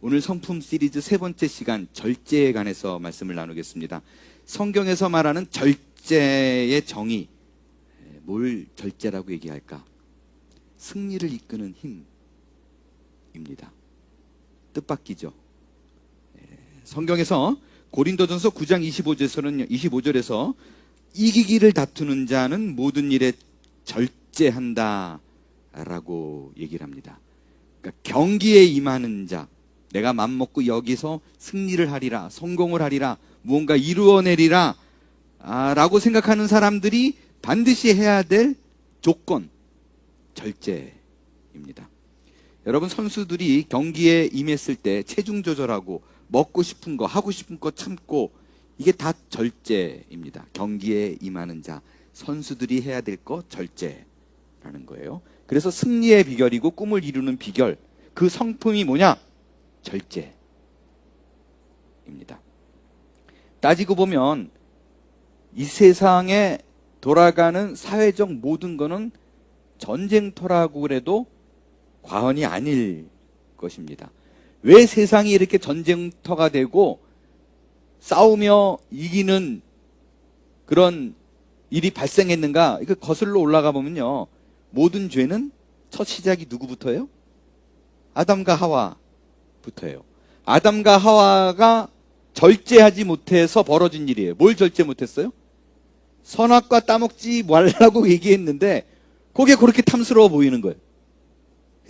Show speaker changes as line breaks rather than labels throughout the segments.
오늘 성품 시리즈 세 번째 시간 절제에 관해서 말씀을 나누겠습니다. 성경에서 말하는 절제의 정의, 뭘 절제라고 얘기할까? 승리를 이끄는 힘입니다. 뜻밖이죠. 성경에서 고린도전서 9장 25절에서 이기기를 다투는 자는 모든 일에 절제한다 라고 얘기를 합니다. 그러니까 경기에 임하는 자, 내가 맘먹고 여기서 승리를 하리라, 성공을 하리라, 무언가 이루어내리라 라고 생각하는 사람들이 반드시 해야 될 조건, 절제입니다. 여러분, 선수들이 경기에 임했을 때 체중 조절하고 먹고 싶은 거, 하고 싶은 거 참고, 이게 다 절제입니다. 경기에 임하는 자, 선수들이 해야 될 거 절제라는 거예요. 그래서 승리의 비결이고 꿈을 이루는 비결, 그 성품이 뭐냐? 절제입니다. 따지고 보면 이 세상에 돌아가는 사회적 모든 거는 전쟁터라고 그래도 과언이 아닐 것입니다. 왜 세상이 이렇게 전쟁터가 되고 싸우며 이기는 그런 일이 발생했는가? 이거 거슬러 올라가 보면요, 모든 죄는 첫 시작이 누구부터예요? 아담과 하와부터예요. 아담과 하와가 절제하지 못해서 벌어진 일이에요. 뭘 절제 못했어요? 선악과 따먹지 말라고 얘기했는데 그게 그렇게 탐스러워 보이는 거예요.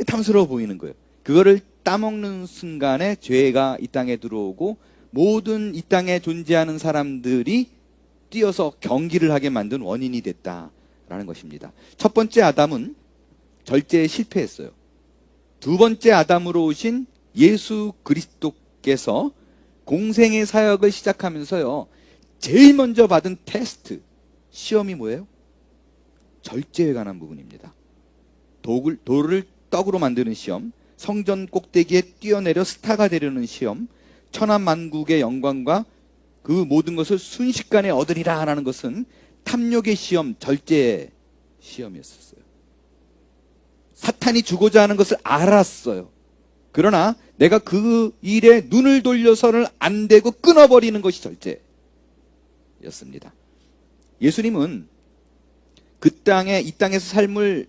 탐스러워 보이는 거예요. 그거를 따먹는 순간에 죄가 이 땅에 들어오고 모든 이 땅에 존재하는 사람들이 뛰어서 경기를 하게 만든 원인이 됐다라는 것입니다. 첫 번째 아담은 절제에 실패했어요. 두 번째 아담으로 오신 예수 그리스도께서 공생의 사역을 시작하면서요, 제일 먼저 받은 테스트, 시험이 뭐예요? 절제에 관한 부분입니다. 돌을 떡으로 만드는 시험, 성전 꼭대기에 뛰어내려 스타가 되려는 시험, 천하만국의 영광과 그 모든 것을 순식간에 얻으리라 하는 것은 탐욕의 시험, 절제의 시험이었어요. 사탄이 주고자 하는 것을 알았어요. 그러나 내가 그 일에 눈을 돌려서는 안 되고 끊어버리는 것이 절제였습니다. 예수님은 이 땅에서 삶을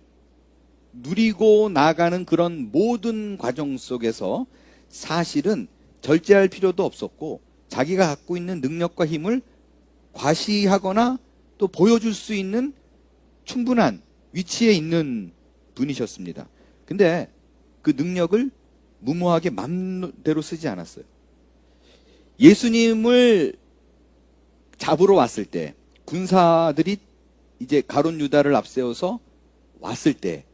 누리고 나가는 그런 모든 과정 속에서 사실은 절제할 필요도 없었고, 자기가 갖고 있는 능력과 힘을 과시하거나 또 보여줄 수 있는 충분한 위치에 있는 분이셨습니다. 근데 그 능력을 무모하게 맘대로 쓰지 않았어요. 예수님을 잡으러 왔을 때, 군사들이 이제 가룟 유다를 앞세워서 왔을 때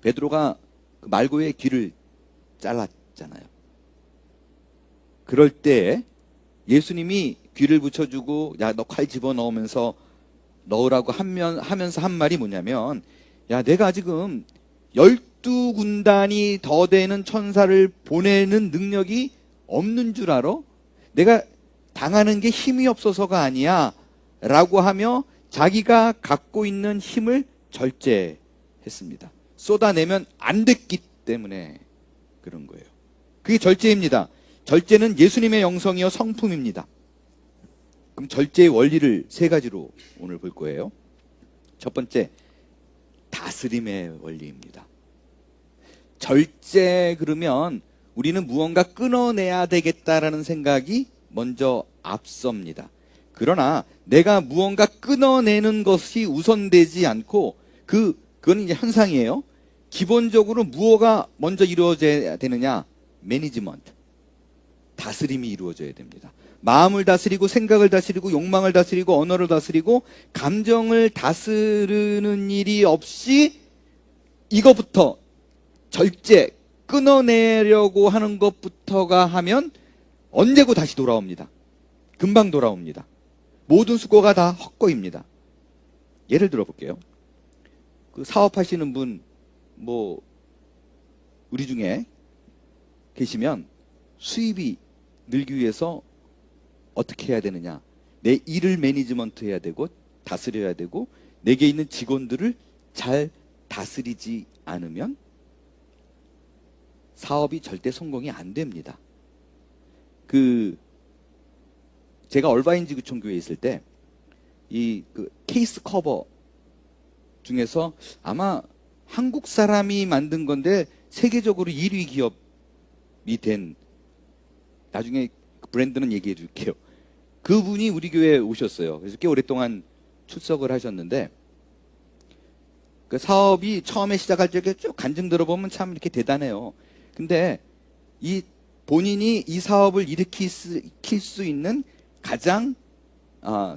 베드로가 그 말고의 귀를 잘랐잖아요. 그럴 때 예수님이 귀를 붙여주고, 야, 너 칼 집어넣으면서 넣으라고 하면서 한 말이 뭐냐면, 야, 내가 지금 12군단이 더 되는 천사를 보내는 능력이 없는 줄 알아? 내가 당하는 게 힘이 없어서가 아니야 라고 하며 자기가 갖고 있는 힘을 절제했습니다. 쏟아내면 안 됐기 때문에 그런 거예요. 그게 절제입니다. 절제는 예수님의 영성이요 성품입니다. 그럼 절제의 원리를 세 가지로 오늘 볼 거예요. 첫 번째, 다스림의 원리입니다. 절제 그러면 우리는 무언가 끊어내야 되겠다라는 생각이 먼저 앞섭니다. 그러나 내가 무언가 끊어내는 것이 우선되지 않고, 그건 이제 현상이에요. 기본적으로 무엇가 먼저 이루어져야 되느냐? 매니지먼트, 다스림이 이루어져야 됩니다. 마음을 다스리고 생각을 다스리고 욕망을 다스리고 언어를 다스리고 감정을 다스리는 일이 없이 이것부터 절제, 끊어내려고 하는 것부터가 하면 언제고 다시 돌아옵니다. 금방 돌아옵니다. 모든 수고가 다 헛거입니다. 예를 들어 볼게요. 그 사업하시는 분, 우리 중에 계시면 수입이 늘기 위해서 어떻게 해야 되느냐? 내 일을 매니지먼트 해야 되고 다스려야 되고, 내게 있는 직원들을 잘 다스리지 않으면 사업이 절대 성공이 안 됩니다. 제가 얼바인지구청교회에 있을 때 케이스 커버 중에서 아마 한국 사람이 만든 건데 세계적으로 1위 기업이 된, 나중에 브랜드는 얘기해 줄게요. 그분이 우리 교회에 오셨어요. 그래서 꽤 오랫동안 출석을 하셨는데, 그 사업이 처음에 시작할 적에 쭉 간증 들어보면 참 이렇게 대단해요. 근데 본인이 이 사업을 일으킬 수 있는 가장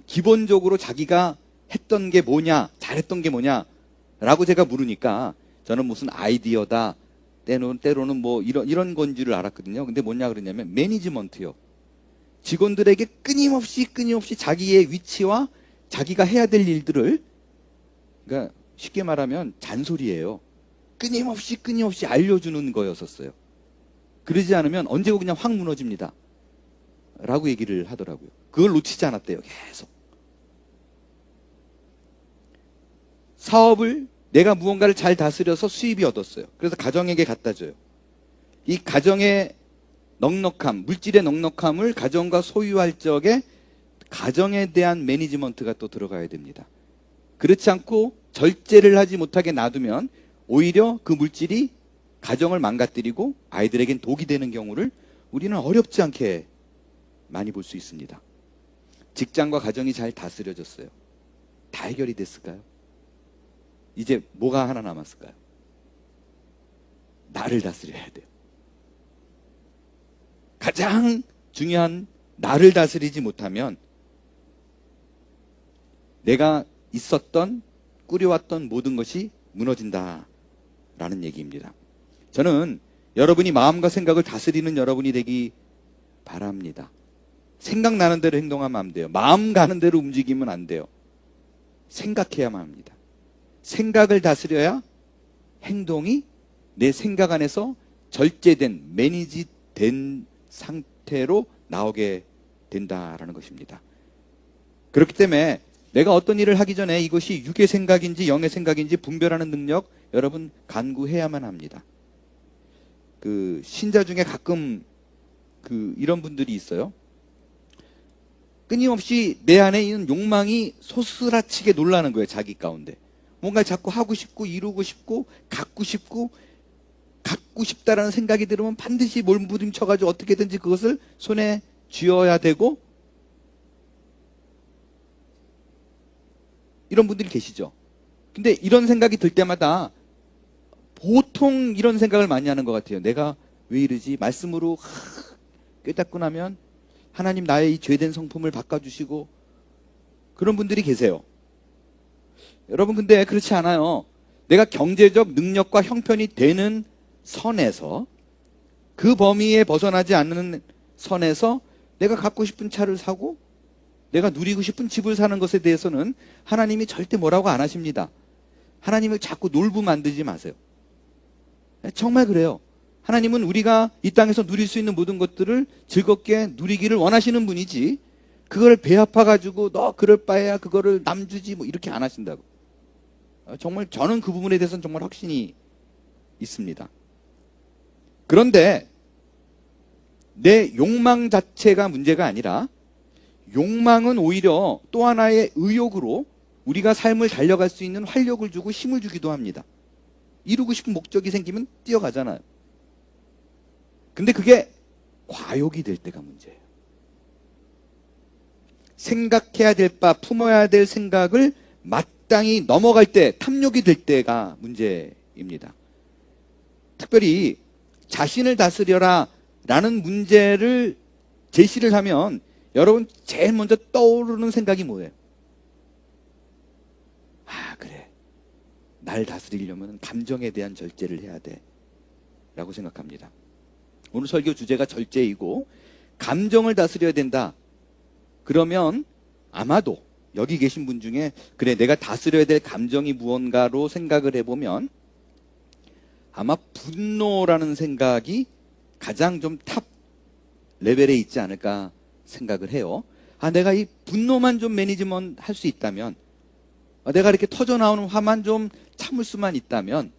기본적으로 자기가 했던 게 뭐냐, 잘했던 게 뭐냐 라고 제가 물으니까 저는 무슨 아이디어다, 때로는 뭐 이런 건 줄 알았거든요. 근데 뭐냐 그러냐면 매니지먼트요. 직원들에게 끊임없이 자기의 위치와 자기가 해야 될 일들을, 그러니까 쉽게 말하면 잔소리예요. 끊임없이 알려주는 거였었어요. 그러지 않으면 언제고 그냥 확 무너집니다 라고 얘기를 하더라고요. 그걸 놓치지 않았대요. 계속. 사업을 내가 무언가를 잘 다스려서 수입이 얻었어요. 그래서 가정에게 갖다 줘요. 이 가정의 넉넉함, 물질의 넉넉함을 가정과 소유할 적에 가정에 대한 매니지먼트가 또 들어가야 됩니다. 그렇지 않고 절제를 하지 못하게 놔두면 오히려 그 물질이 가정을 망가뜨리고 아이들에겐 독이 되는 경우를 우리는 어렵지 않게 많이 볼 수 있습니다. 직장과 가정이 잘 다스려졌어요. 다 해결이 됐을까요? 이제 뭐가 하나 남았을까요? 나를 다스려야 돼요. 가장 중요한 나를 다스리지 못하면 내가 꾸려왔던 모든 것이 무너진다라는 얘기입니다. 저는 여러분이 마음과 생각을 다스리는 여러분이 되기 바랍니다. 생각나는 대로 행동하면 안 돼요. 마음 가는 대로 움직이면 안 돼요. 생각해야만 합니다. 생각을 다스려야 행동이 내 생각 안에서 절제된, 매니지된 상태로 나오게 된다라는 것입니다. 그렇기 때문에 내가 어떤 일을 하기 전에 이것이 육의 생각인지 영의 생각인지 분별하는 능력, 여러분 간구해야만 합니다. 신자 중에 가끔 이런 분들이 있어요. 끊임없이 내 안에 있는 욕망이 소스라치게 놀라는 거예요. 자기 가운데 뭔가 자꾸 하고 싶고 이루고 싶고 갖고 싶다라는 생각이 들으면 반드시 몰부림쳐가지고 어떻게든지 그것을 손에 쥐어야 되고, 이런 분들이 계시죠. 근데 이런 생각이 들 때마다 보통 이런 생각을 많이 하는 것 같아요. 내가 왜 이러지? 말씀으로 깨닫고 나면 하나님 나의 이 죄된 성품을 바꿔주시고, 그런 분들이 계세요. 여러분 근데 그렇지 않아요. 내가 경제적 능력과 형편이 되는 선에서, 그 범위에 벗어나지 않는 선에서 내가 갖고 싶은 차를 사고 내가 누리고 싶은 집을 사는 것에 대해서는 하나님이 절대 뭐라고 안 하십니다. 하나님을 자꾸 놀부 만들지 마세요. 정말 그래요. 하나님은 우리가 이 땅에서 누릴 수 있는 모든 것들을 즐겁게 누리기를 원하시는 분이지, 그걸 배아파가지고 너 그럴 바에야 그거를 남 주지 뭐 이렇게 안 하신다고. 정말 저는 그 부분에 대해서는 정말 확신이 있습니다. 그런데 내 욕망 자체가 문제가 아니라, 욕망은 오히려 또 하나의 의욕으로 우리가 삶을 달려갈 수 있는 활력을 주고 힘을 주기도 합니다. 이루고 싶은 목적이 생기면 뛰어가잖아요. 근데 그게 과욕이 될 때가 문제예요. 생각해야 될 바, 품어야 될 생각을 마땅히 넘어갈 때, 탐욕이 될 때가 문제입니다. 특별히 자신을 다스려라 라는 문제를 제시를 하면 여러분 제일 먼저 떠오르는 생각이 뭐예요? 그래, 날 다스리려면 감정에 대한 절제를 해야 돼 라고 생각합니다. 오늘 설교 주제가 절제이고 감정을 다스려야 된다. 그러면 아마도 여기 계신 분 중에 그래 내가 다스려야 될 감정이 무언가로 생각을 해보면 아마 분노라는 생각이 가장 좀 탑 레벨에 있지 않을까 생각을 해요. 내가 이 분노만 좀 매니지먼트 할 수 있다면, 내가 이렇게 터져나오는 화만 좀 참을 수만 있다면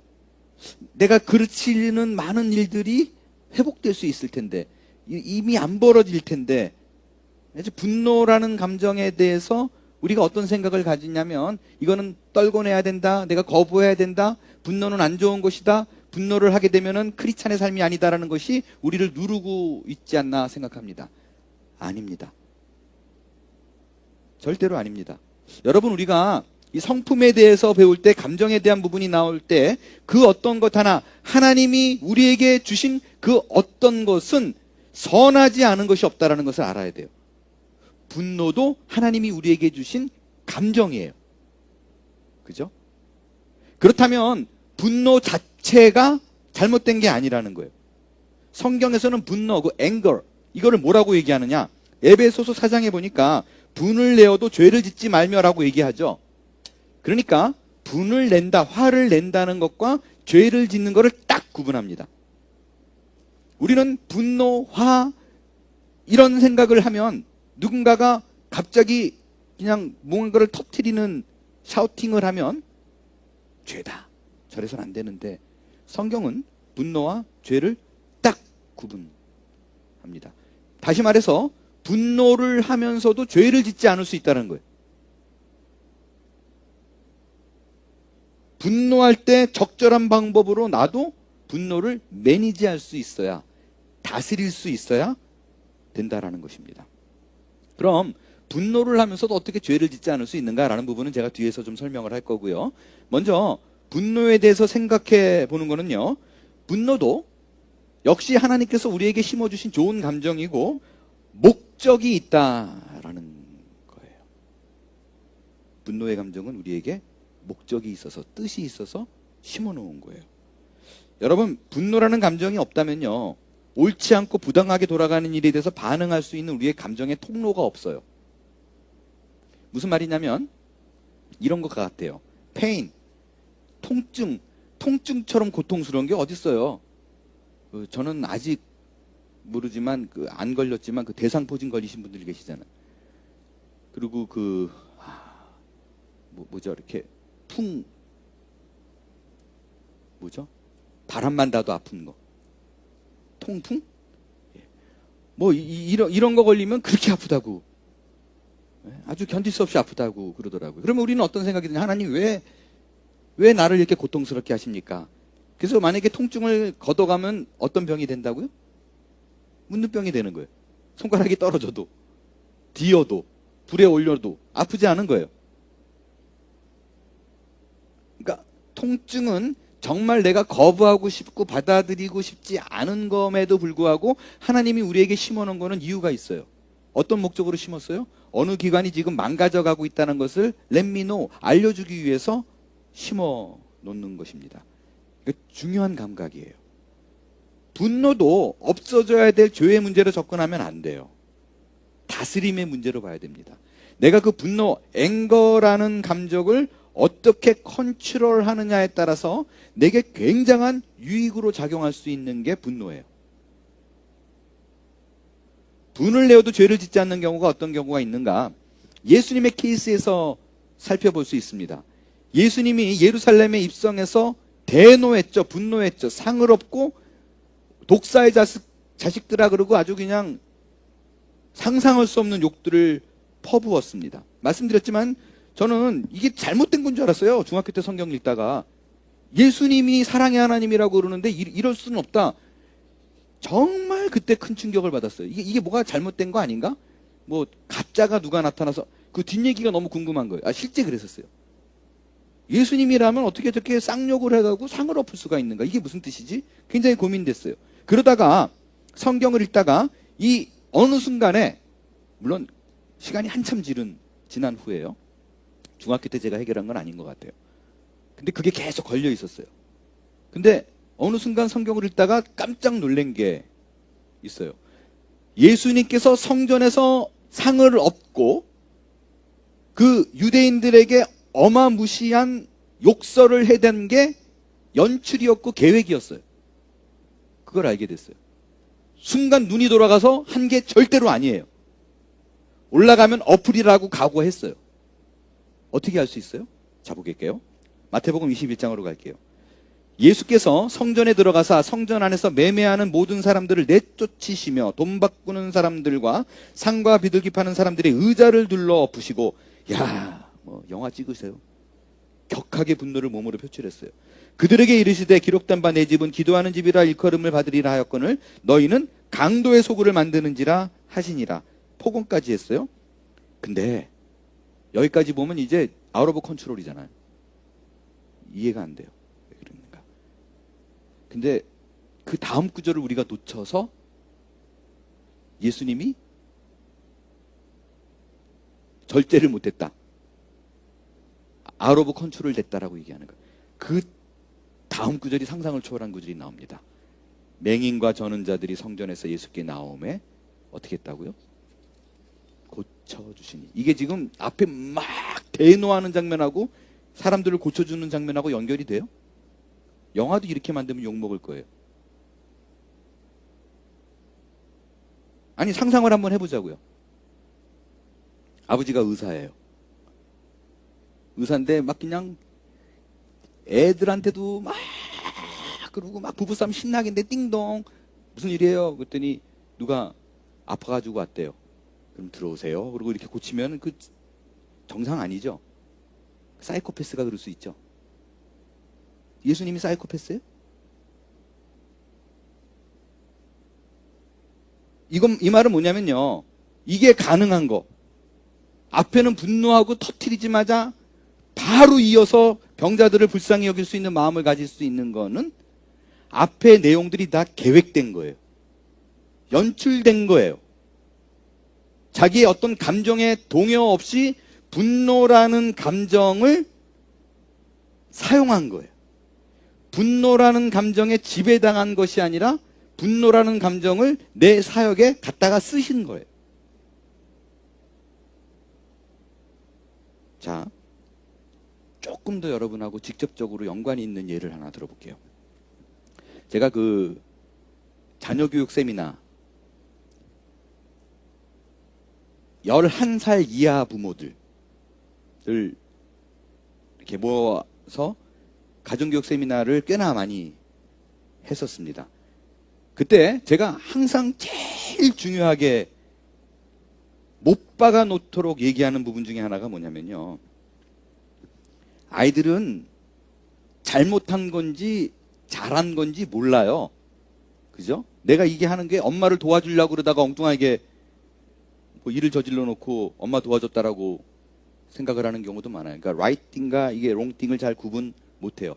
내가 그르치는 많은 일들이 회복될 수 있을 텐데, 이미 안 벌어질 텐데, 분노라는 감정에 대해서 우리가 어떤 생각을 가지냐면, 이거는 떨궈내야 된다, 내가 거부해야 된다, 분노는 안 좋은 것이다, 분노를 하게 되면은 크리스찬의 삶이 아니다라는 것이 우리를 누르고 있지 않나 생각합니다. 아닙니다. 절대로 아닙니다. 여러분, 우리가 이 성품에 대해서 배울 때, 감정에 대한 부분이 나올 때 그 어떤 것 하나, 하나님이 우리에게 주신 그 어떤 것은 선하지 않은 것이 없다라는 것을 알아야 돼요. 분노도 하나님이 우리에게 주신 감정이에요. 그죠? 그렇다면 분노 자체가 잘못된 게 아니라는 거예요. 성경에서는 분노, 그 anger, 이거를 뭐라고 얘기하느냐? 에베소서 4장에 보니까 분을 내어도 죄를 짓지 말며라고 얘기하죠. 그러니까 분을 낸다, 화를 낸다는 것과 죄를 짓는 것을 딱 구분합니다. 우리는 분노, 화 이런 생각을 하면 누군가가 갑자기 그냥 뭔가를 터뜨리는 샤우팅을 하면 죄다. 저래서는 안 되는데, 성경은 분노와 죄를 딱 구분합니다. 다시 말해서 분노를 하면서도 죄를 짓지 않을 수 있다는 거예요. 분노할 때 적절한 방법으로 나도 분노를 매니지할 수 있어야, 다스릴 수 있어야 된다라는 것입니다. 그럼 분노를 하면서도 어떻게 죄를 짓지 않을 수 있는가라는 부분은 제가 뒤에서 좀 설명을 할 거고요. 먼저 분노에 대해서 생각해 보는 거는요, 분노도 역시 하나님께서 우리에게 심어주신 좋은 감정이고 목적이 있다라는 거예요. 분노의 감정은 우리에게 목적이 있어서, 뜻이 있어서 심어놓은 거예요. 여러분, 분노라는 감정이 없다면요, 옳지 않고 부당하게 돌아가는 일에 대해서 반응할 수 있는 우리의 감정의 통로가 없어요. 무슨 말이냐면 이런 것 같아요. 페인, 통증처럼 고통스러운 게 어딨어요. 저는 아직 모르지만 안 걸렸지만 대상포진 걸리신 분들이 계시잖아요. 그리고 뭐죠, 이렇게 뭐죠? 바람만 닿아도 아픈 거. 통풍? 이런 거 걸리면 그렇게 아프다고. 아주 견딜 수 없이 아프다고 그러더라고요. 그러면 우리는 어떤 생각이 드냐? 하나님 왜 나를 이렇게 고통스럽게 하십니까? 그래서 만약에 통증을 걷어가면 어떤 병이 된다고요? 문둥병이 되는 거예요. 손가락이 떨어져도, 디어도, 불에 올려도 아프지 않은 거예요. 그러니까 통증은 정말 내가 거부하고 싶고 받아들이고 싶지 않은 것에도 불구하고 하나님이 우리에게 심어놓은 거는 이유가 있어요. 어떤 목적으로 심었어요? 어느 기관이 지금 망가져가고 있다는 것을 let me know, 알려주기 위해서 심어 놓는 것입니다. 중요한 감각이에요. 분노도 없어져야 될 죄의 문제로 접근하면 안 돼요. 다스림의 문제로 봐야 됩니다. 내가 그 분노, 앵거라는 감정을 어떻게 컨트롤하느냐에 따라서 내게 굉장한 유익으로 작용할 수 있는 게 분노예요. 분을 내어도 죄를 짓지 않는 경우가 어떤 경우가 있는가? 예수님의 케이스에서 살펴볼 수 있습니다. 예수님이 예루살렘에 입성해서 대노했죠. 분노했죠. 상을 업고 독사의 자식들아 그러고 아주 그냥 상상할 수 없는 욕들을 퍼부었습니다. 말씀드렸지만 저는 이게 잘못된 건 줄 알았어요. 중학교 때 성경 읽다가 예수님이 사랑의 하나님이라고 그러는데 이럴 수는 없다. 정말 그때 큰 충격을 받았어요. 이게 뭐가 잘못된 거 아닌가? 뭐 가짜가 누가 나타나서 그 뒷얘기가 너무 궁금한 거예요. 실제 그랬었어요. 예수님이라면 어떻게 저렇게 쌍욕을 해가고 상을 엎을 수가 있는가? 이게 무슨 뜻이지? 굉장히 고민됐어요. 그러다가 성경을 읽다가 이 어느 순간에, 물론 시간이 한참 지난 후에요. 중학교 때 제가 해결한 건 아닌 것 같아요. 근데 그게 계속 걸려 있었어요. 근데 어느 순간 성경을 읽다가 깜짝 놀란 게 있어요. 예수님께서 성전에서 상을 업고 그 유대인들에게 어마무시한 욕설을 해댄 게 연출이었고 계획이었어요. 그걸 알게 됐어요. 순간 눈이 돌아가서 한 게 절대로 아니에요. 올라가면 어플이라고 각오했어요. 어떻게 할 수 있어요? 자, 보겠게요. 마태복음 21장으로 갈게요. 예수께서 성전에 들어가사 성전 안에서 매매하는 모든 사람들을 내쫓으시며 돈 바꾸는 사람들과 상과 비둘기 파는 사람들의 의자를 둘러 엎으시고, 야, 뭐 영화 찍으세요. 격하게 분노를 몸으로 표출했어요. 그들에게 이르시되 기록된 바 내 집은 기도하는 집이라 일컬음을 받으리라 하였거늘 너희는 강도의 소굴을 만드는지라 하시니라. 폭언까지 했어요. 근데 여기까지 보면 이제 아웃 오브 컨트롤이잖아요. 이해가 안 돼요. 왜 그러는가? 근데 그 다음 구절을 우리가 놓쳐서 예수님이 절제를 못했다, 아웃 오브 컨트롤 됐다라고 얘기하는 거예요. 그 다음 구절이 상상을 초월한 구절이 나옵니다. 맹인과 저는 자들이 성전에서 예수께 나오매 어떻게 했다고요? 고쳐주시니. 이게 지금 앞에 막 대노하는 장면하고 사람들을 고쳐주는 장면하고 연결이 돼요? 영화도 이렇게 만들면 욕먹을 거예요. 아니, 상상을 한번 해보자고요. 아버지가 의사예요. 의사인데 막 그냥 애들한테도 막 그러고 막 부부싸움 신나게 했는데 띵동 무슨 일이에요? 그랬더니 누가 아파가지고 왔대요. 그럼 들어오세요. 그리고 이렇게 고치면 그 정상 아니죠? 사이코패스가 그럴 수 있죠. 예수님이 사이코패스예요? 이 말은 뭐냐면요, 이게 가능한 거, 앞에는 분노하고 터트리지마자 바로 이어서 병자들을 불쌍히 여길 수 있는 마음을 가질 수 있는 거는 앞에 내용들이 다 계획된 거예요. 연출된 거예요. 자기의 어떤 감정에 동요 없이 분노라는 감정을 사용한 거예요. 분노라는 감정에 지배당한 것이 아니라 분노라는 감정을 내 사역에 갖다가 쓰신 거예요. 자, 조금 더 여러분하고 직접적으로 연관이 있는 예를 하나 들어볼게요. 제가 그 자녀교육 세미나 11살 이하 부모들을 이렇게 모아서 가정교육 세미나를 꽤나 많이 했었습니다. 그때 제가 항상 제일 중요하게 못 박아 놓도록 얘기하는 부분 중에 하나가 뭐냐면요, 아이들은 잘못한 건지 잘한 건지 몰라요. 그죠? 내가 이게 하는 게 엄마를 도와주려고 그러다가 엉뚱하게 뭐 일을 저질러 놓고 엄마 도와줬다라고 생각을 하는 경우도 많아요. 그러니까 라이팅과 이게 롱팅을 잘 구분 못해요.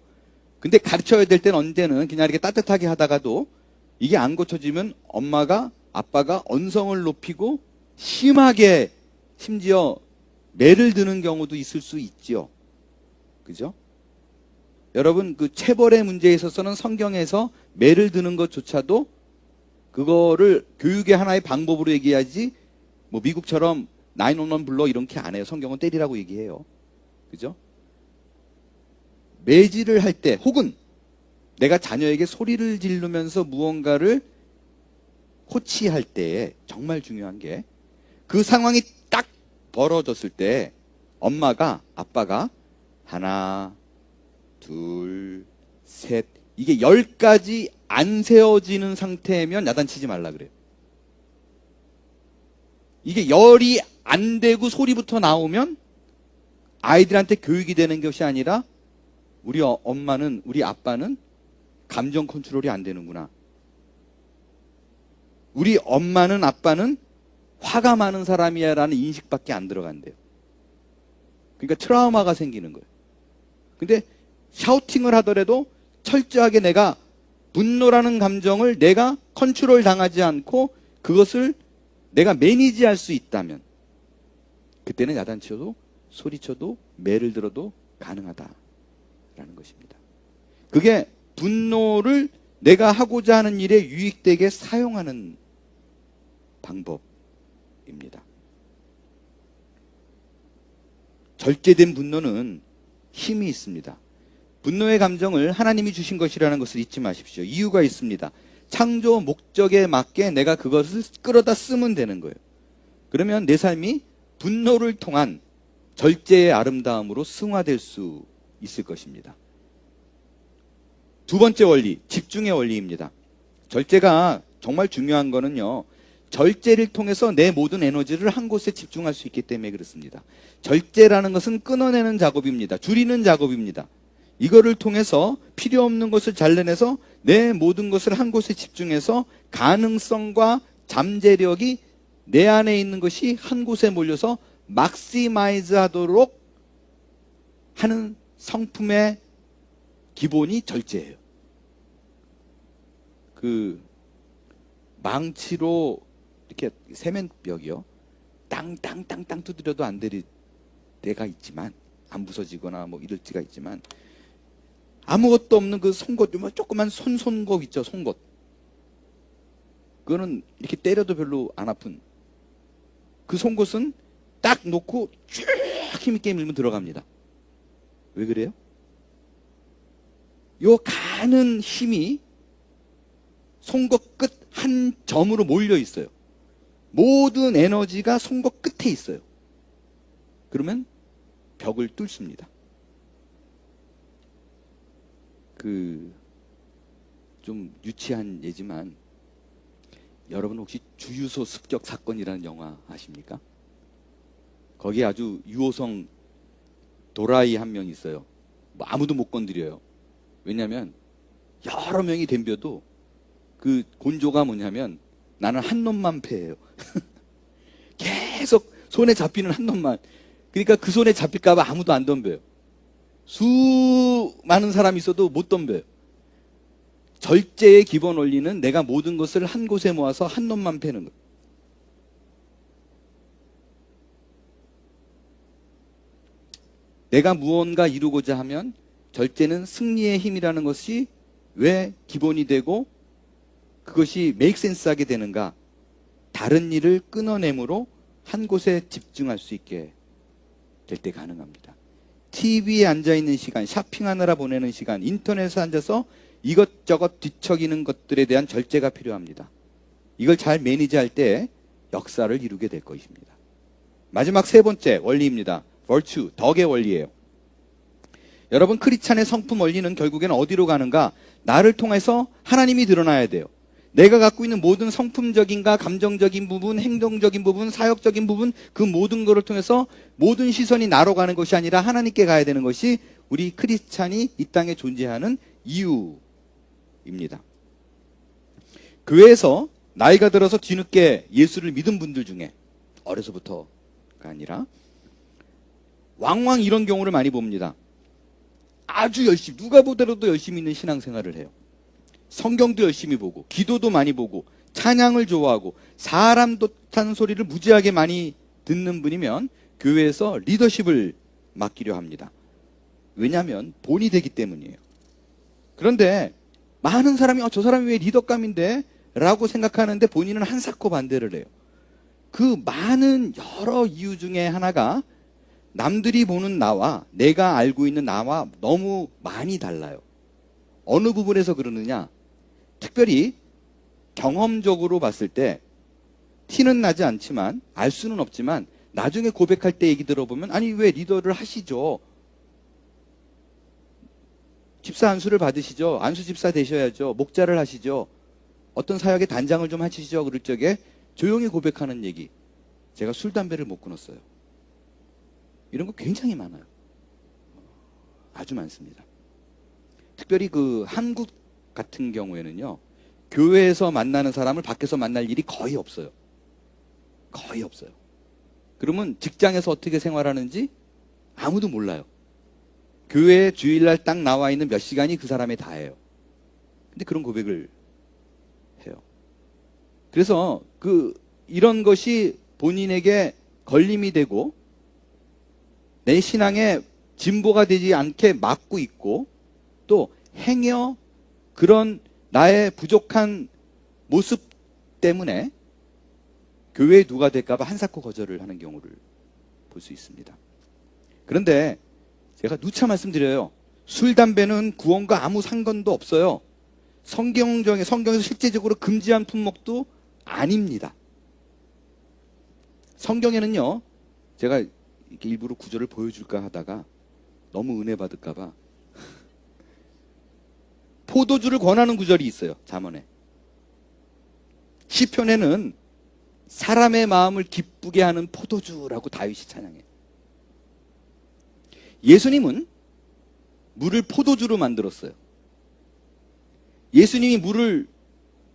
근데 가르쳐야 될 때는 언제는 그냥 이렇게 따뜻하게 하다가도 이게 안 고쳐지면 엄마가, 아빠가 언성을 높이고 심하게 심지어 매를 드는 경우도 있을 수 있죠. 그죠? 여러분, 그 체벌의 문제에 있어서는 성경에서 매를 드는 것조차도 그거를 교육의 하나의 방법으로 얘기하지, 뭐 미국처럼 911 불러 이렇게 안 해요. 성경은 때리라고 얘기해요. 그죠? 매질을 할 때, 혹은 내가 자녀에게 소리를 지르면서 무언가를 코치할 때 정말 중요한 게, 그 상황이 딱 벌어졌을 때 엄마가, 아빠가 하나, 둘, 셋, 이게 10가지 안 세워지는 상태면 야단치지 말라 그래요. 이게 열이 안 되고 소리부터 나오면 아이들한테 교육이 되는 것이 아니라 우리 엄마는, 우리 아빠는 감정 컨트롤이 안 되는구나. 우리 엄마는, 아빠는 화가 많은 사람이야 라는 인식밖에 안 들어간대요. 그러니까 트라우마가 생기는 거예요. 근데 샤우팅을 하더라도 철저하게 내가 분노라는 감정을 내가 컨트롤 당하지 않고 그것을 내가 매니지할 수 있다면 그때는 야단쳐도 소리쳐도 매를 들어도 가능하다라는 것입니다. 그게 분노를 내가 하고자 하는 일에 유익되게 사용하는 방법입니다. 절제된 분노는 힘이 있습니다. 분노의 감정을 하나님이 주신 것이라는 것을 잊지 마십시오. 이유가 있습니다. 창조 목적에 맞게 내가 그것을 끌어다 쓰면 되는 거예요. 그러면 내 삶이 분노를 통한 절제의 아름다움으로 승화될 수 있을 것입니다. 두 번째 원리, 집중의 원리입니다. 절제가 정말 중요한 거는요, 절제를 통해서 내 모든 에너지를 한 곳에 집중할 수 있기 때문에 그렇습니다. 절제라는 것은 끊어내는 작업입니다. 줄이는 작업입니다. 이거를 통해서 필요 없는 것을 잘라내서 내 모든 것을 한 곳에 집중해서 가능성과 잠재력이 내 안에 있는 것이 한 곳에 몰려서 막시마이즈 하도록 하는 성품의 기본이 절제예요. 그 망치로 이렇게 세면벽이요, 땅땅땅땅 두드려도 안 될 때가 있지만, 안 부서지거나 뭐 이럴 때가 있지만, 아무것도 없는 그 송곳, 뭐 조그만 손곳 있죠, 송곳. 그거는 이렇게 때려도 별로 안 아픈 그 송곳은 딱 놓고 쭉 힘있게 밀면 들어갑니다. 왜 그래요? 요 가는 힘이 송곳 끝 한 점으로 몰려 있어요. 모든 에너지가 송곳 끝에 있어요. 그러면 벽을 뚫습니다. 좀 유치한 예지만, 여러분 혹시 주유소 습격 사건이라는 영화 아십니까? 거기에 아주 유호성 도라이 한 명 있어요. 뭐 아무도 못 건드려요. 왜냐하면 여러 명이 덤벼도 그 곤조가 뭐냐면, 나는 한 놈만 패해요. 계속 손에 잡히는 한 놈만. 그러니까 그 손에 잡힐까봐 아무도 안 덤벼요. 수많은 사람이 있어도 못 덤벼요. 절제의 기본 원리는 내가 모든 것을 한 곳에 모아서 한 놈만 패는 것. 내가 무언가 이루고자 하면 절제는 승리의 힘이라는 것이 왜 기본이 되고 그것이 메이크 센스하게 되는가? 다른 일을 끊어내므로 한 곳에 집중할 수 있게 될 때 가능합니다. TV에 앉아있는 시간, 쇼핑하느라 보내는 시간, 인터넷에 앉아서 이것저것 뒤척이는 것들에 대한 절제가 필요합니다. 이걸 잘 매니지할 때 역사를 이루게 될 것입니다. 마지막 세 번째 원리입니다. virtue, 덕의 원리예요. 여러분, 크리스찬의 성품 원리는 결국에는 어디로 가는가? 나를 통해서 하나님이 드러나야 돼요. 내가 갖고 있는 모든 성품적인가, 감정적인 부분, 행동적인 부분, 사역적인 부분, 그 모든 것을 통해서 모든 시선이 나로 가는 것이 아니라 하나님께 가야 되는 것이 우리 크리스찬이 이 땅에 존재하는 이유입니다. 교회에서 나이가 들어서 뒤늦게 예수를 믿은 분들 중에, 어려서부터가 아니라 왕왕 이런 경우를 많이 봅니다. 아주 열심히, 누가 보더라도 열심히 있는 신앙생활을 해요. 성경도 열심히 보고, 기도도 많이 보고, 찬양을 좋아하고, 사람 좋다는 소리를 무지하게 많이 듣는 분이면 교회에서 리더십을 맡기려 합니다. 왜냐하면 본이 되기 때문이에요. 그런데 많은 사람이 저 사람이 왜 리더감인데? 라고 생각하는데 본인은 한사코 반대를 해요. 그 많은 여러 이유 중에 하나가 남들이 보는 나와 내가 알고 있는 나와 너무 많이 달라요. 어느 부분에서 그러느냐? 특별히 경험적으로 봤을 때 티는 나지 않지만, 알 수는 없지만, 나중에 고백할 때 얘기 들어보면, 아니 왜 리더를 하시죠? 집사 안수를 받으시죠? 안수 집사 되셔야죠. 목자를 하시죠. 어떤 사역의 단장을 좀 하시죠. 그럴 적에 조용히 고백하는 얘기. 제가 술, 담배를 못 끊었어요. 이런 거 굉장히 많아요. 아주 많습니다. 특별히 그 한국 같은 경우에는요, 교회에서 만나는 사람을 밖에서 만날 일이 거의 없어요. 거의 없어요. 그러면 직장에서 어떻게 생활하는지 아무도 몰라요. 교회에 주일날 딱 나와 있는 몇 시간이 그 사람의 다예요. 근데 그런 고백을 해요. 그래서 이런 것이 본인에게 걸림이 되고 내 신앙에 진보가 되지 않게 막고 있고, 또 행여 그런 나의 부족한 모습 때문에 교회에 누가 될까봐 한사코 거절을 하는 경우를 볼 수 있습니다. 그런데 제가 누차 말씀드려요. 술, 담배는 구원과 아무 상관도 없어요. 성경에서 실제적으로 금지한 품목도 아닙니다. 성경에는요, 제가 이렇게 일부러 구절을 보여줄까 하다가 너무 은혜 받을까봐 포도주를 권하는 구절이 있어요. 잠언에. 시편에는 사람의 마음을 기쁘게 하는 포도주라고 다윗이 찬양해요. 예수님은 물을 포도주로 만들었어요. 예수님이 물을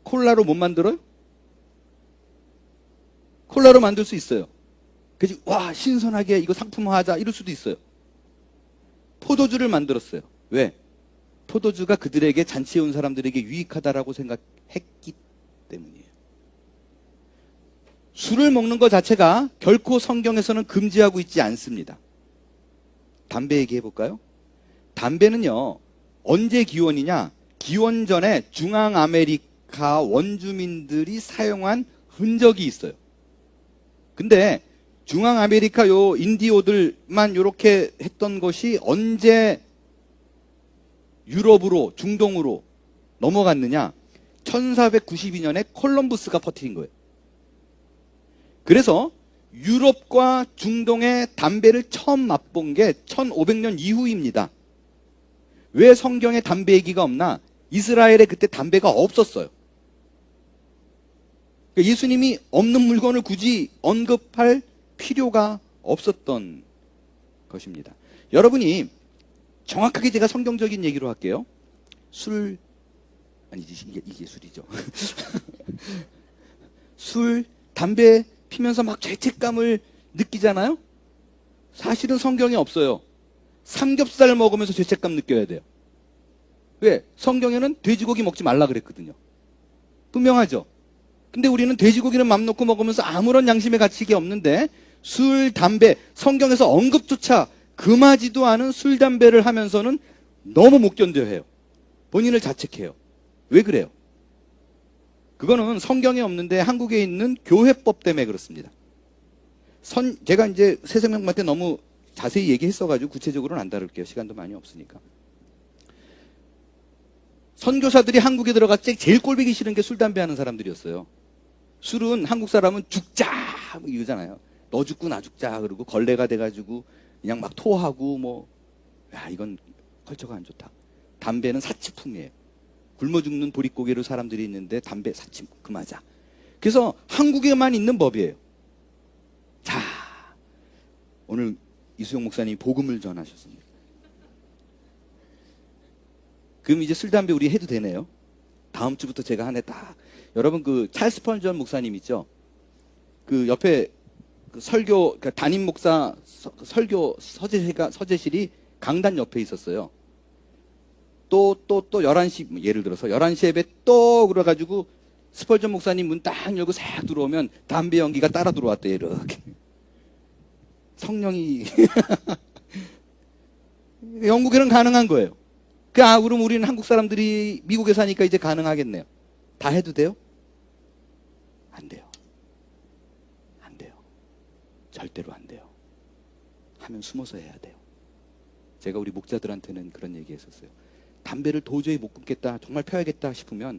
콜라로 못 만들어요? 콜라로 만들 수 있어요. 그래서 와 신선하게 이거 상품화하자 이럴 수도 있어요. 포도주를 만들었어요. 왜? 포도주가 그들에게 잔치에 온 사람들에게 유익하다라고 생각했기 때문이에요. 술을 먹는 것 자체가 결코 성경에서는 금지하고 있지 않습니다. 담배 얘기해 볼까요? 담배는요 언제 기원이냐? 기원 전에 중앙아메리카 원주민들이 사용한 흔적이 있어요. 근데 중앙아메리카 요 인디오들만 요렇게 했던 것이 언제 유럽으로 중동으로 넘어갔느냐? 1492년에 콜럼부스가 퍼뜨린 거예요. 그래서 유럽과 중동의 담배를 처음 맛본 게 1500년 이후입니다. 왜 성경에 담배 얘기가 없나? 이스라엘에 그때 담배가 없었어요. 그러니까 예수님이 없는 물건을 굳이 언급할 필요가 없었던 것입니다. 여러분이 정확하게 제가 성경적인 얘기로 할게요. 이게 술이죠. 술, 담배 피면서 막 죄책감을 느끼잖아요? 사실은 성경에 없어요. 삼겹살 먹으면서 죄책감 느껴야 돼요. 왜? 성경에는 돼지고기 먹지 말라 그랬거든요. 분명하죠? 근데 우리는 돼지고기는 맘 놓고 먹으면서 아무런 양심의 가책이 없는데 술, 담배, 성경에서 언급조차 금하지도 않은 술, 담배를 하면서는 너무 못 견뎌해요. 본인을 자책해요. 왜 그래요? 그거는 성경에 없는데 한국에 있는 교회법 때문에 그렇습니다. 제가 이제 새생명한테 너무 자세히 얘기했어가지고 구체적으로는 안 다룰게요. 시간도 많이 없으니까. 선교사들이 한국에 들어갔을 때 제일 꼴보기 싫은 게 술, 담배 하는 사람들이었어요. 술은 한국 사람은 죽자 뭐 이러잖아요. 너 죽고 나 죽자 그러고 걸레가 돼가지고 그냥 막 토하고 이건 컬처가 안 좋다. 담배는 사치품이에요. 굶어 죽는 보릿고개로 사람들이 있는데 담배 사치 금하자. 그래서 한국에만 있는 법이에요. 자, 오늘 이수영 목사님이 복음을 전하셨습니다. 그럼 이제 술, 담배 우리 해도 되네요. 다음 주부터 제가 한 해 딱. 여러분 그 찰스 펀전 목사님 있죠? 그 옆에 그 설교, 그러니까 담임 목사 설교 서재실이 강단 옆에 있었어요. 또 11시, 예를 들어서 11시 예배 또 그래가지고 스펄전 목사님 문 딱 열고 싹 들어오면 담배 연기가 따라 들어왔대요. 이렇게. 성령이. 영국에는 가능한 거예요. 그럼 우리는 한국 사람들이 미국에 사니까 이제 가능하겠네요. 다 해도 돼요? 안 돼요. 안 돼요. 절대로 안 돼요. 하면 숨어서 해야 돼요. 제가 우리 목자들한테는 그런 얘기 했었어요. 담배를 도저히 못 끊겠다, 정말 펴야겠다 싶으면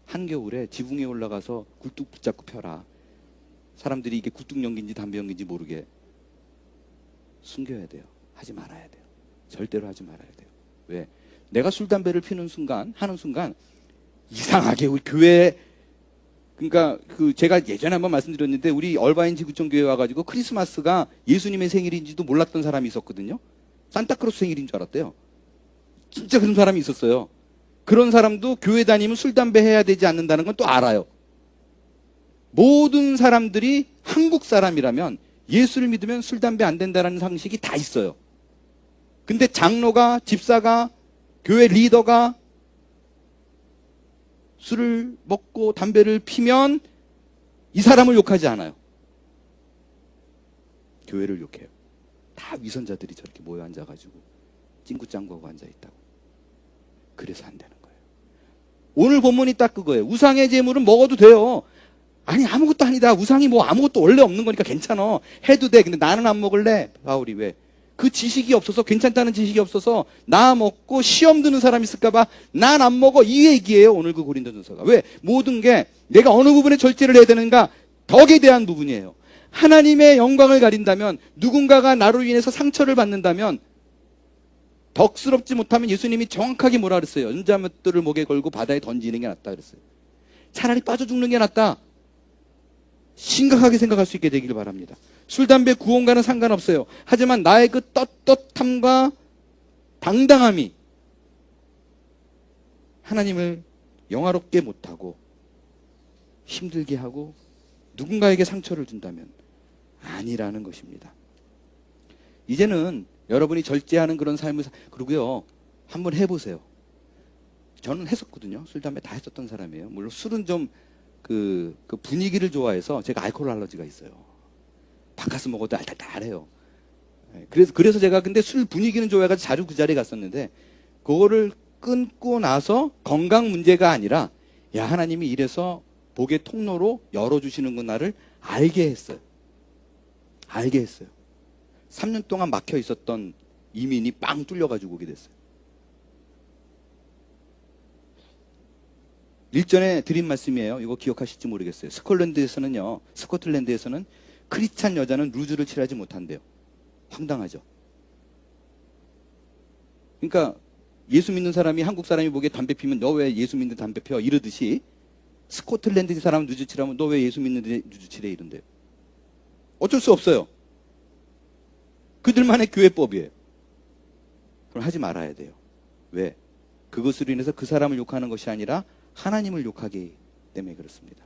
한겨울에 지붕에 올라가서 굴뚝 붙잡고 펴라. 사람들이 이게 굴뚝 연기인지 담배 연기인지 모르게 숨겨야 돼요. 하지 말아야 돼요. 절대로 하지 말아야 돼요. 왜? 내가 술, 담배를 피는 순간, 하는 순간 이상하게 우리 교회, 그러니까 제가 예전에 한번 말씀드렸는데 우리 얼바인 지구촌 교회 와가지고 크리스마스가 예수님의 생일인지도 몰랐던 사람이 있었거든요. 산타크로스 생일인 줄 알았대요. 진짜 그런 사람이 있었어요. 그런 사람도 교회 다니면 술, 담배 해야 되지 않는다는 건 또 알아요. 모든 사람들이 한국 사람이라면 예수를 믿으면 술, 담배 안 된다는 상식이 다 있어요. 근데 장로가, 집사가, 교회 리더가 술을 먹고 담배를 피면 이 사람을 욕하지 않아요. 교회를 욕해요. 다 위선자들이 저렇게 모여 앉아가지고 찡구짱구하고 앉아있다고. 그래서 안 되는 거예요. 오늘 본문이 딱 그거예요. 우상의 제물은 먹어도 돼요. 아니 아무것도 아니다. 우상이 뭐 아무것도 원래 없는 거니까 괜찮아. 해도 돼. 근데 나는 안 먹을래. 바울이 왜? 그 지식이 없어서, 괜찮다는 지식이 없어서 나 먹고 시험 드는 사람 있을까봐 난 안 먹어, 이 얘기예요. 오늘 그 고린도전서가. 왜? 모든 게 내가 어느 부분에 절제를 해야 되는가, 덕에 대한 부분이에요. 하나님의 영광을 가린다면, 누군가가 나로 인해서 상처를 받는다면 덕스럽지 못하면 예수님이 정확하게 뭐라 그랬어요? 연자맷돌을 목에 걸고 바다에 던지는 게 낫다 그랬어요. 차라리 빠져 죽는 게 낫다. 심각하게 생각할 수 있게 되길 바랍니다. 술, 담배, 구원과는 상관없어요. 하지만 나의 그 떳떳함과 당당함이 하나님을 영화롭게 못하고 힘들게 하고 누군가에게 상처를 준다면 아니라는 것입니다. 이제는 여러분이 절제하는 그런 삶을 그러고요. 한번 해보세요. 저는 했었거든요. 술, 담배 다 했었던 사람이에요. 물론 술은 좀 그 분위기를 좋아해서 제가 알코올 알러지가 있어요. 바카스 먹어도 알달달해요. 그래서 제가 근데 술 분위기는 좋아해가지고 자주 그 자리에 갔었는데 그거를 끊고 나서 건강 문제가 아니라 야 하나님이 이래서 복의 통로로 열어주시는구나를 알게 했어요. 알게 했어요. 3년 동안 막혀 있었던 이민이 빵 뚫려가지고 오게 됐어요. 일전에 드린 말씀이에요. 이거 기억하실지 모르겠어요. 스코틀랜드에서는 크리스찬 여자는 루즈를 칠하지 못한대요. 황당하죠. 그러니까 예수 믿는 사람이 한국 사람이 보기에 담배 피면 너 왜 예수 믿는 담배 펴? 이러듯이 스코틀랜드 사람은 루즈 칠하면 너 왜 예수 믿는데 루즈 칠해? 이런대요. 어쩔 수 없어요. 그들만의 교회법이에요. 그럼 하지 말아야 돼요. 왜? 그것으로 인해서 그 사람을 욕하는 것이 아니라 하나님을 욕하기 때문에 그렇습니다.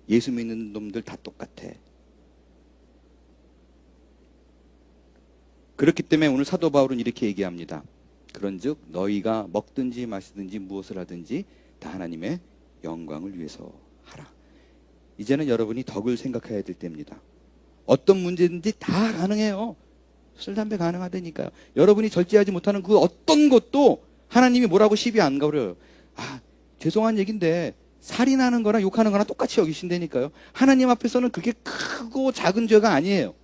예수 믿는 놈들 다 똑같아. 그렇기 때문에 오늘 사도 바울은 이렇게 얘기합니다. 그런즉 너희가 먹든지 마시든지 무엇을 하든지 다 하나님의 영광을 위해서 하라. 이제는 여러분이 덕을 생각해야 될 때입니다. 어떤 문제든지 다 가능해요. 술, 담배 가능하다니까요. 여러분이 절제하지 못하는 그 어떤 것도 하나님이 뭐라고 시비 안 가버려요. 죄송한 얘기인데 살인하는 거나 욕하는 거나 똑같이 여기신다니까요. 하나님 앞에서는 그게 크고 작은 죄가 아니에요.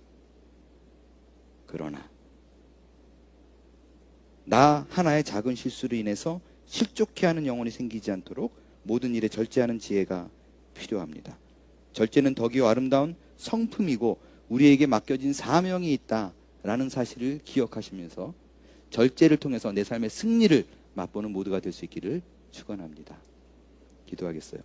그러나 나 하나의 작은 실수로 인해서 실족해하는 영혼이 생기지 않도록 모든 일에 절제하는 지혜가 필요합니다. 절제는 덕이요 아름다운 성품이고 우리에게 맡겨진 사명이 있다라는 사실을 기억하시면서 절제를 통해서 내 삶의 승리를 맛보는 모두가 될 수 있기를 축원합니다. 기도하겠어요.